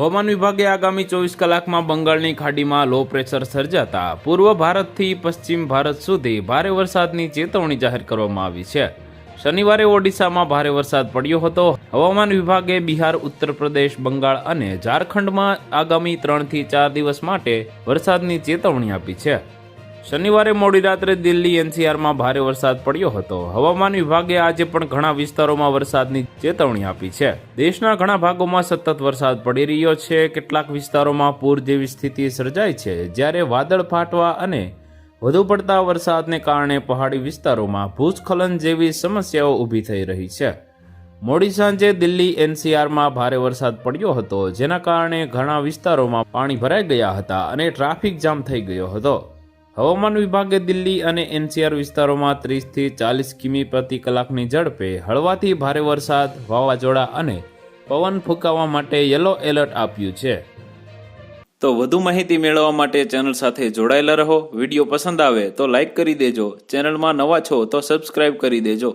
હવામાન વિભાગે આગામી 24 કલાકમાં બંગાળની ખાડીમાં લો પ્રેશર સર્જાતા પૂર્વ ભારતથી પશ્ચિમ ભારત સુધી ભારે વરસાદની ચેતવણી જાહેર કરવામાં આવી છે। શનિવારે ઓડિશામાં ભારે વરસાદ પડ્યો હતો। હવામાન વિભાગે બિહાર, ઉત્તર પ્રદેશ, બંગાળ અને ઝારખંડમાં આગામી 3 થી 4 દિવસ માટે વરસાદની ચેતવણી આપી છે। શનિવારે મોડી રાત્રે દિલ્હી એનસીઆરમાં ભારે વરસાદ પડ્યો હતો। હવામાન વિભાગે આજે પણ ઘણા વિસ્તારોમાં વરસાદની ચેતવણી આપી છે। દેશના ઘણા ભાગોમાં સતત વરસાદ પડી રહ્યો છે। કેટલાક વિસ્તારોમાં પૂર જેવી સ્થિતિ સર્જાઈ છે, જ્યારે વાદળ ફાટવા અને વધુ પડતા વરસાદને કારણે પહાડી વિસ્તારોમાં ભૂસ્ખલન જેવી સમસ્યાઓ ઊભી થઈ રહી છે। મોડી સાંજે દિલ્હી એનસીઆરમાં ભારે વરસાદ પડ્યો હતો, જેના કારણે ઘણા વિસ્તારોમાં પાણી ભરાઈ ગયા હતા અને ટ્રાફિક જામ થઈ ગયો હતો। હવામાન વિભાગે દિલ્હી અને એનસીઆર વિસ્તારોમાં 30 થી 40 કિમી પ્રતિ કલાકની ઝડપે હળવાથી ભારે વરસાદ, વાવાઝોડા અને પવન ફૂંકાવા માટે યલો એલર્ટ આપ્યું છે। તો વધુ માહિતી મેળવવા માટે ચેનલ સાથે જોડાયેલા રહો। વિડીયો પસંદ આવે તો લાઇક કરી દેજો। ચેનલમાં નવા છો તો સબસ્ક્રાઇબ કરી દેજો।